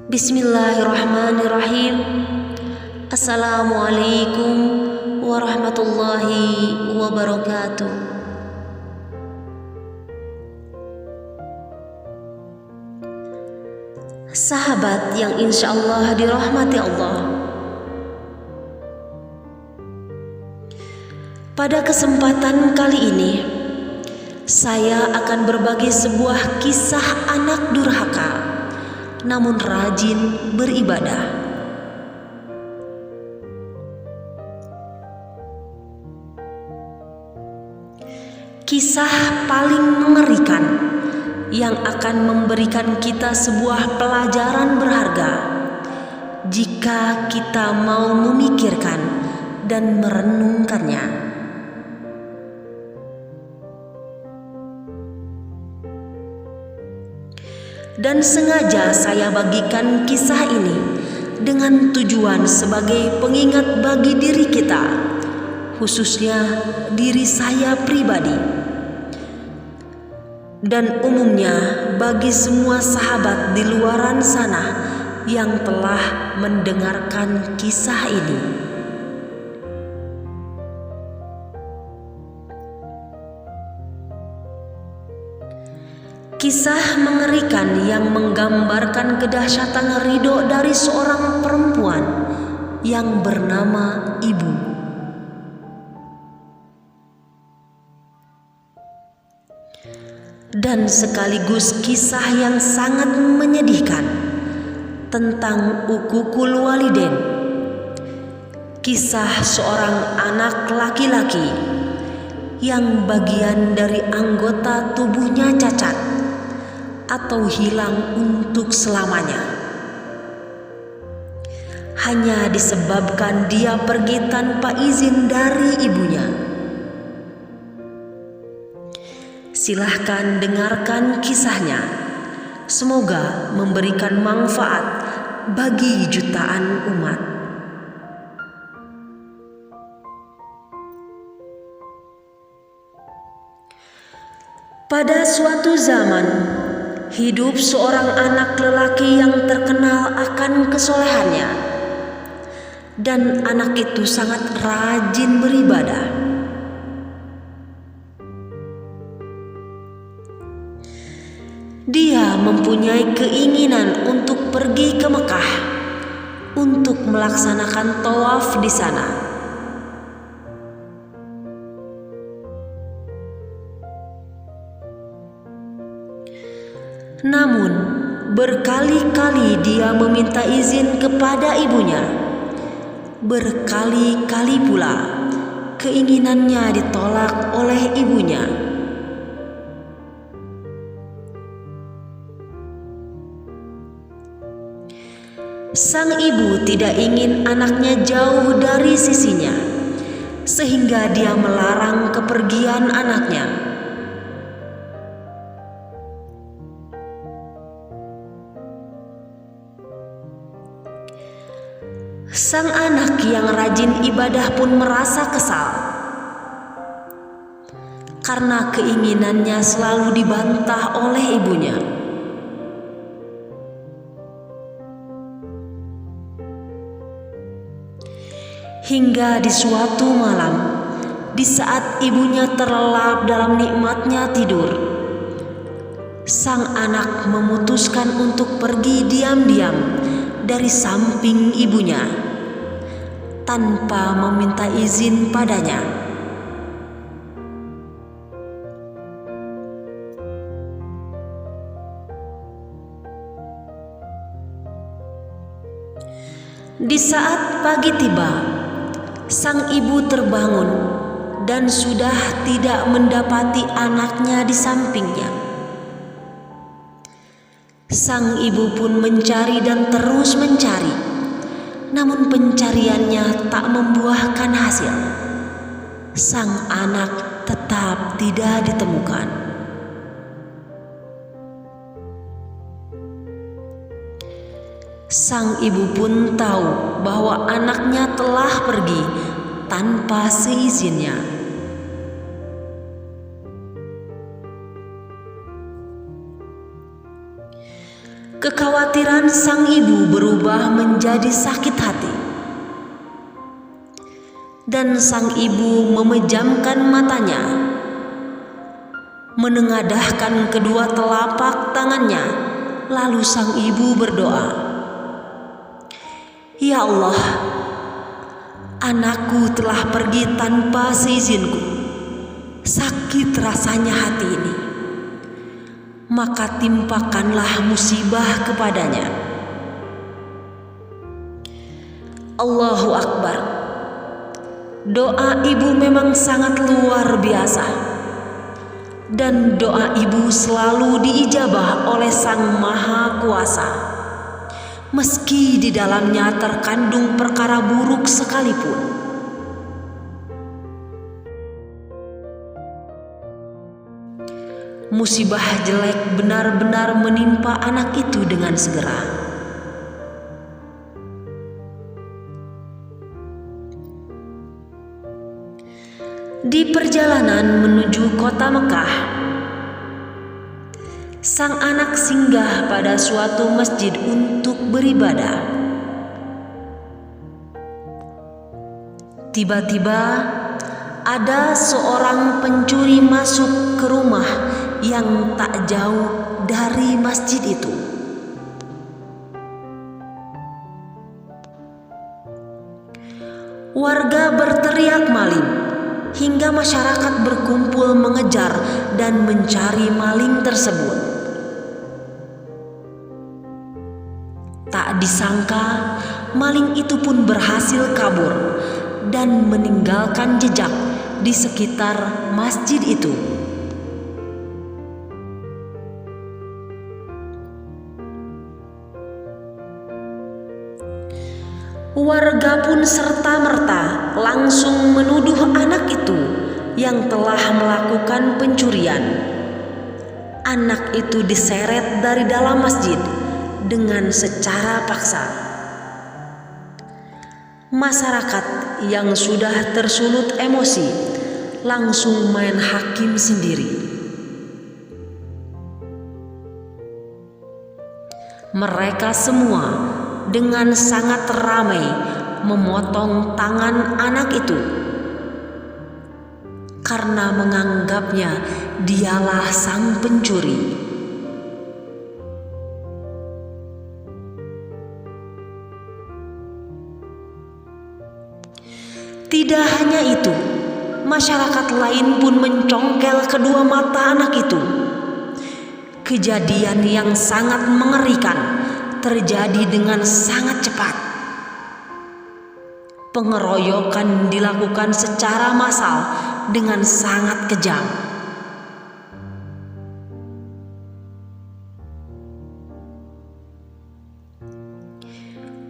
Bismillahirrahmanirrahim. Assalamualaikum warahmatullahi wabarakatuh. Sahabat yang insya Allah dirahmati Allah, pada kesempatan kali ini saya akan berbagi sebuah kisah anak durhaka namun rajin beribadah. Kisah paling mengerikan yang akan memberikan kita sebuah pelajaran berharga jika kita mau memikirkan dan merenungkannya. Dan sengaja saya bagikan kisah ini dengan tujuan sebagai pengingat bagi diri kita, khususnya diri saya pribadi, dan umumnya bagi semua sahabat di luaran sana yang telah mendengarkan kisah ini. Kisah mengerikan yang menggambarkan kedahsyatan ridho dari seorang perempuan yang bernama Ibu. Dan sekaligus kisah yang sangat menyedihkan tentang uququl walidain. Kisah seorang anak laki-laki yang bagian dari anggota tubuhnya cacat atau hilang untuk selamanya, hanya disebabkan dia pergi tanpa izin dari ibunya. Silahkan dengarkan kisahnya, semoga memberikan manfaat bagi jutaan umat. Pada suatu zaman, hidup seorang anak lelaki yang terkenal akan kesolehannya, dan anak itu sangat rajin beribadah. Dia mempunyai keinginan untuk pergi ke Mekah untuk melaksanakan tawaf di sana. Namun, berkali-kali dia meminta izin kepada ibunya. Berkali-kali pula keinginannya ditolak oleh ibunya. Sang ibu tidak ingin anaknya jauh dari sisinya, sehingga dia melarang kepergian anaknya. Sang anak yang rajin ibadah pun merasa kesal karena keinginannya selalu dibantah oleh ibunya. Hingga di suatu malam, di saat ibunya terlelap dalam nikmatnya tidur, sang anak memutuskan untuk pergi diam-diam dari samping ibunya tanpa meminta izin padanya. Di saat pagi tiba, sang ibu terbangun dan sudah tidak mendapati anaknya di sampingnya. Sang ibu pun mencari dan terus mencari, namun pencariannya tak membuahkan hasil. Sang anak tetap tidak ditemukan. Sang ibu pun tahu bahwa anaknya telah pergi tanpa seizinnya. Kekhawatiran sang ibu berubah menjadi sakit hati. Dan sang ibu memejamkan matanya, menengadahkan kedua telapak tangannya, lalu sang ibu berdoa, "Ya Allah, anakku telah pergi tanpa seizinku. Sakit rasanya hati ini. Maka timpakanlah musibah kepadanya." Allahu Akbar. Doa ibu memang sangat luar biasa. Dan doa ibu selalu diijabah oleh Sang Maha Kuasa, meski di dalamnya terkandung perkara buruk sekalipun. Musibah jelek benar-benar menimpa anak itu dengan segera. Di perjalanan menuju kota Mekah, sang anak singgah pada suatu masjid untuk beribadah. Tiba-tiba ada seorang pencuri masuk ke rumah yang tak jauh dari masjid itu. Warga berteriak maling, hingga masyarakat berkumpul mengejar dan mencari maling tersebut. Tak disangka, maling itu pun berhasil kabur dan meninggalkan jejak di sekitar masjid itu. Warga pun serta-merta langsung menuduh anak itu yang telah melakukan pencurian. Anak itu diseret dari dalam masjid dengan secara paksa. Masyarakat yang sudah tersulut emosi langsung main hakim sendiri. Mereka semua dengan sangat ramai memotong tangan anak itu karena menganggapnya dialah sang pencuri. Tidak hanya itu, masyarakat lain pun mencongkel kedua mata anak itu. Kejadian yang sangat mengerikan terjadi dengan sangat cepat. Pengeroyokan dilakukan secara massal dengan sangat kejam.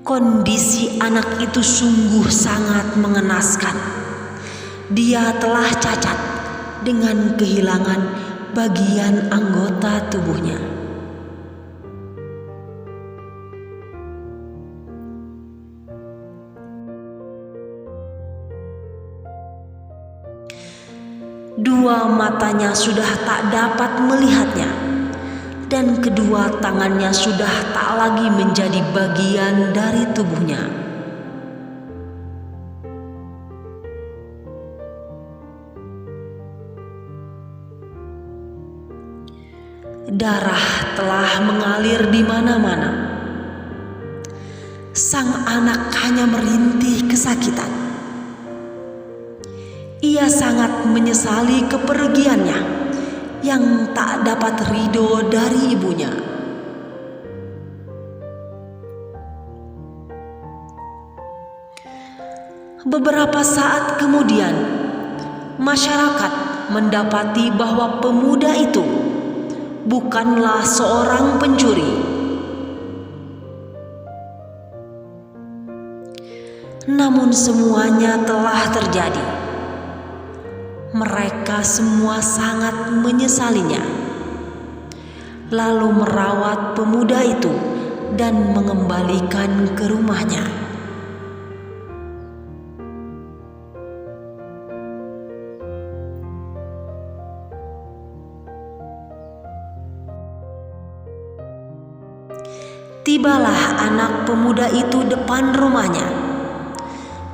Kondisi anak itu sungguh sangat mengenaskan. Dia telah cacat dengan kehilangan bagian anggota tubuhnya. Dua matanya sudah tak dapat melihatnya, dan kedua tangannya sudah tak lagi menjadi bagian dari tubuhnya. Darah telah mengalir di mana-mana. Sang anak hanya merintih kesakitan. Ia sangat menyesali kepergiannya yang tak dapat ridho dari ibunya. Beberapa saat kemudian, masyarakat mendapati bahwa pemuda itu bukanlah seorang pencuri. Namun semuanya telah terjadi. Mereka semua sangat menyesalinya, lalu merawat pemuda itu dan mengembalikan ke rumahnya. Tibalah anak pemuda itu depan rumahnya.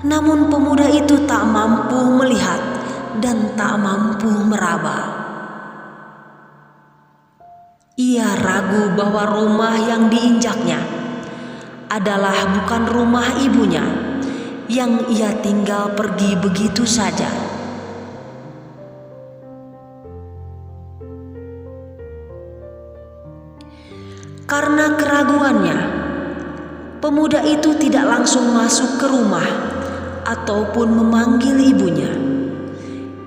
Namun pemuda itu tak mampu melihat dan tak mampu meraba. Ia ragu bahwa rumah yang diinjaknya adalah bukan rumah ibunya yang ia tinggal pergi begitu saja. Karena keraguannya, pemuda itu tidak langsung masuk ke rumah ataupun memanggil ibunya.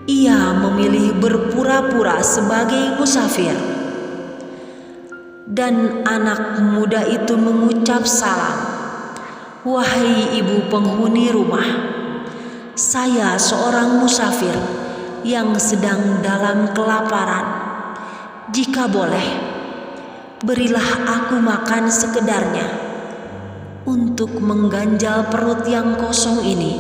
Ia memilih berpura-pura sebagai musafir. Dan anak muda itu mengucap salam, "Wahai ibu penghuni rumah, saya seorang musafir yang sedang dalam kelaparan. Jika boleh, berilah aku makan sekedarnya untuk mengganjal perut yang kosong ini."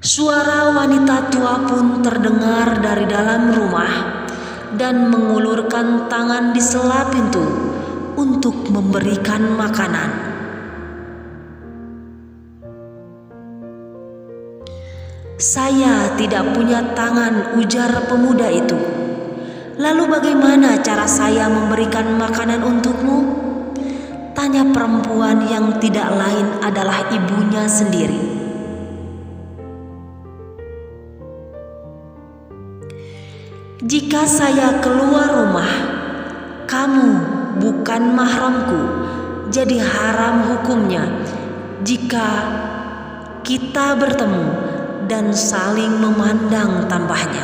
Suara wanita tua pun terdengar dari dalam rumah dan mengulurkan tangan di sela pintu untuk memberikan makanan. "Saya tidak punya tangan," ujar pemuda itu. "Lalu bagaimana cara saya memberikan makanan untukmu?" tanya perempuan yang tidak lain adalah ibunya sendiri. "Jika saya keluar rumah, kamu bukan mahramku, jadi haram hukumnya jika kita bertemu dan saling memandang," tambahnya.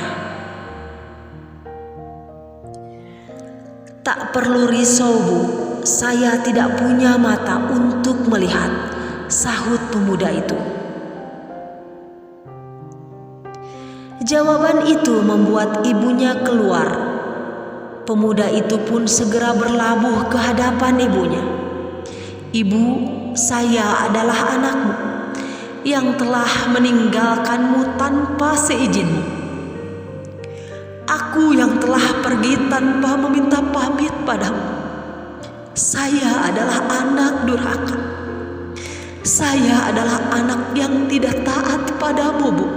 "Tak perlu risau, Bu, saya tidak punya mata untuk melihat," sahut pemuda itu. Jawaban itu membuat ibunya keluar. Pemuda itu pun segera berlabuh ke hadapan ibunya. "Ibu, saya adalah anakmu yang telah meninggalkanmu tanpa seizinmu. Aku yang telah pergi tanpa meminta pamit padamu. Saya adalah anak durhaka. Saya adalah anak yang tidak taat padamu, Bu."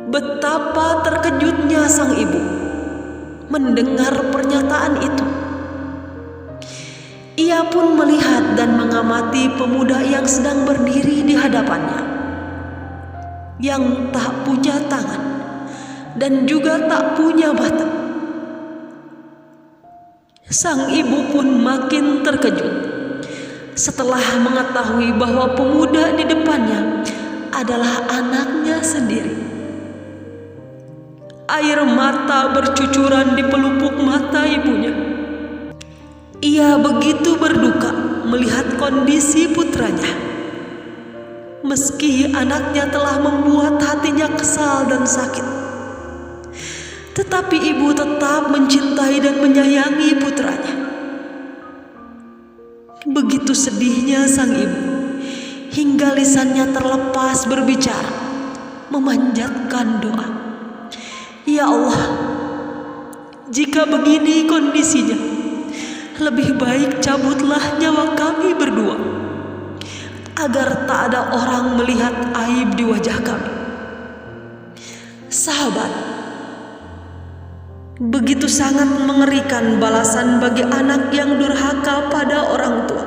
Betapa terkejutnya sang ibu mendengar pernyataan itu. Ia pun melihat dan mengamati pemuda yang sedang berdiri di hadapannya, yang tak punya tangan dan juga tak punya mata. Sang ibu pun makin terkejut setelah mengetahui bahwa pemuda di depannya adalah anaknya sendiri. Air mata bercucuran di pelupuk mata ibunya. Ia begitu berduka melihat kondisi putranya. Meski anaknya telah membuat hatinya kesal dan sakit, tetapi ibu tetap mencintai dan menyayangi putranya. Begitu sedihnya sang ibu hingga lisannya terlepas berbicara, memanjatkan doa. "Ya Allah, jika begini kondisinya, lebih baik cabutlah nyawa kami berdua, agar tak ada orang melihat aib di wajah kami." Sahabat, begitu sangat mengerikan balasan bagi anak yang durhaka pada orang tua.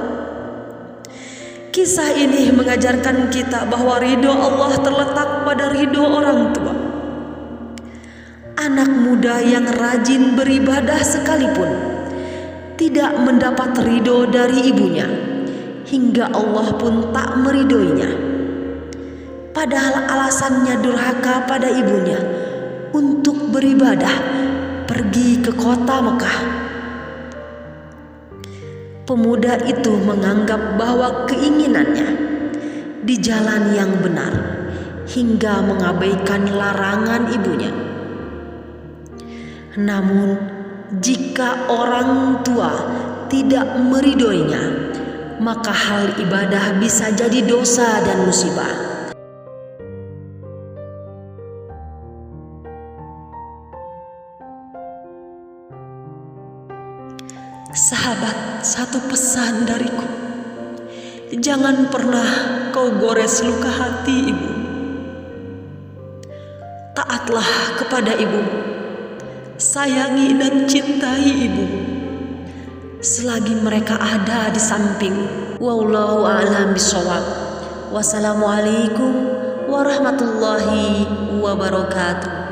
Kisah ini mengajarkan kita bahwa ridho Allah terletak pada ridho orang tua. Anak muda yang rajin beribadah sekalipun tidak mendapat ridho dari ibunya, hingga Allah pun tak meridhoinya. Padahal alasannya durhaka pada ibunya untuk beribadah pergi ke kota Mekah. Pemuda itu menganggap bahwa keinginannya di jalan yang benar hingga mengabaikan larangan ibunya. Namun, jika orang tua tidak meridhoinya, maka hal ibadah bisa jadi dosa dan musibah. satu pesan dariku. Jangan pernah kau gores luka hati ibu. Taatlah kepada ibu. Sayangi dan cintai ibu selagi mereka ada di samping. Wallahu a'lam bishawab. Wassalamualaikum warahmatullahi wabarakatuh.